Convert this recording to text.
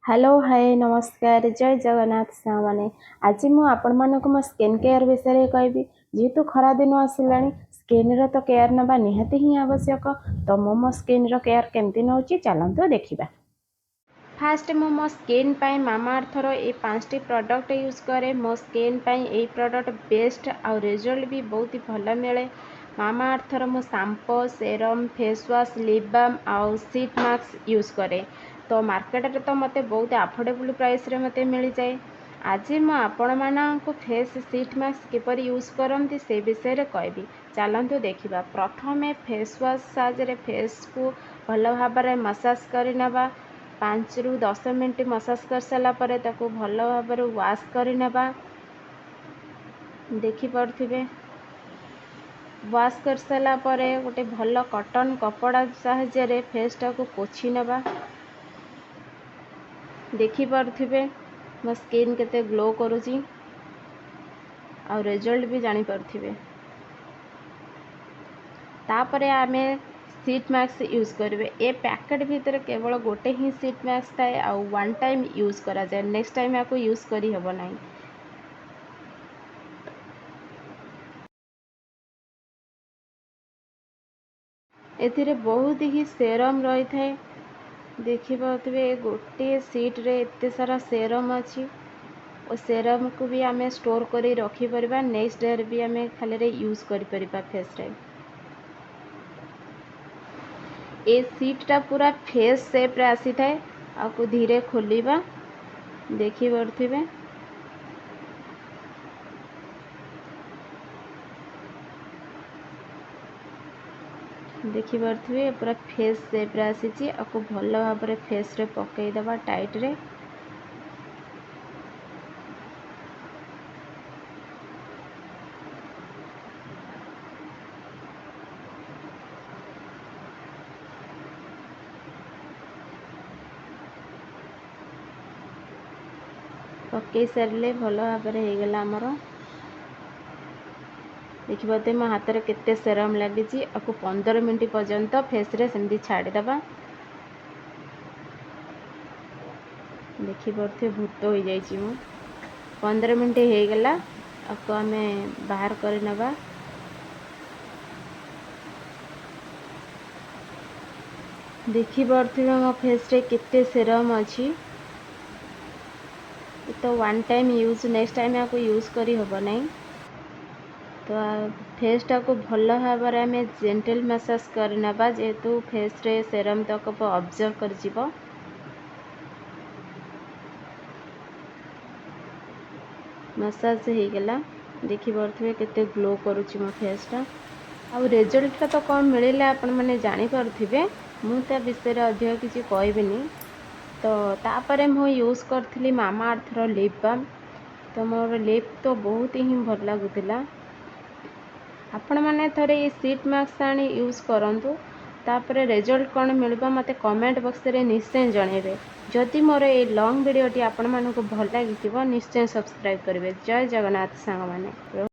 Hello hi नमस्कार जय जगन्नाथ सामने आज मु आपण मानक मो स्किन केयर विषय कहबी जेहेतु खरा दिन आसला स्किन रो तो केयर नबा निहाती ही आवश्यक। तो मो स्किन रो केयर केमती नौची चलंतु देखिबा। फास्ट मो स्किन पाई मामाअर्थ रो ए 5टी प्रोडक्ट यूज करे। मो स्किन पाई ए प्रोडक्ट बेस्ट आ रिजल्ट भी बहुत ही भल मिले। मामाअर्थ रो मो shampoo serum face wash lip balm आ शीट मास्क यूज करे। तो मार्केट रे तो मते बहुत अफोर्डेबल प्राइस रे मते मिल जाए। आज मु आपण मानक फेस शीट मास्क किपर यूज करंती से विषय रे कहबी चलंतु देखिबा। प्रथमे फेस वॉश साजरे फेस को भल भाबरे मसाज करि नबा। 5 रु 10 मिनट मसाज कर सारा पर ताको भल भाबरे वॉश करि नबा। देखि पड़थिबे वॉश कर सारा पर गोटे भल कॉटन कपड़ा साहाय्य फेसटा को पोछि नबा। देखि पड़थिबे मो स्किन केते ग्लो करूची आ रिजल्ट भी जानी पड़थिबे। तापरे आमे शीट मास्क यूज करेंगे। ए पैकेट भीतर केवल गोटे ही शीट मास्क थाए आ वन टाइम यूज करा जाए। नेक्स्ट टाइम आपको यूज करी हबो नहीं। एथिरे बहुत ही सेरम रही थाए। देखि पाउथिबे गोटे शीट रे एते सारा सेरम अछि और सेरम को भी आमे स्टोर करी रखी परबा। नेक्स्ट डे रे भी आमे खाली रे यूज करी परबा फेस रे। ए शीटा पूरा फेस सेप रे आसी थाए। आपको धीरे खोलिबा देखि पड़थिबे देखि पड़थिबे पूरा फेस सेप रे आसीची। आपको भल भाबरे फेस रे पकई दबा टाइट रे। पकई सारे भल भाबरे हो गला हमर। देखिए मो हाथ में केते सेरम लगी। आपको 15 मिनट पर्यंत फेस रे सेमती छाड़ीदबा। देखि पड़थे भूत हो जाइए। मो 15 मिनट हो गला। आपको आमे बाहर कर नबा। देखि पड़थे मो फेस रे केते सेरम अछि। तो one time use next time आपको यूज करी हबो नहीं। तो फेसटा को भल भाव में जेंटल मसाज कर नबा जेहेतु फेस रे सेरम तक ऑब्जर्व कर जीवो। मसाज हो गला। देखि पड़थे केते ग्लो करूची मो फेसटा आ रिजल्ट तो कौन मिले आपण मैंने जानी पारथिबे। मु ता विषय अधिक किसी कहबिनी। तो तापरे मु यूज करथिली मामाअर्थ रो लिप बाम। तो मोर लिप तो बहुत ही भल लगुतिला। आपण मैंने थरे ये शीट मास्क आनी यूज करंतु। तापरे रिजल्ट कौन मिलबा मते कमेंट बॉक्स रे निश्चय जणेबे। जदि मोर ए लॉन्ग वीडियोटी आपण मानक भल लागिथिबो निश्चय सब्सक्राइब करिवे। जय जगन्नाथ सांग माने।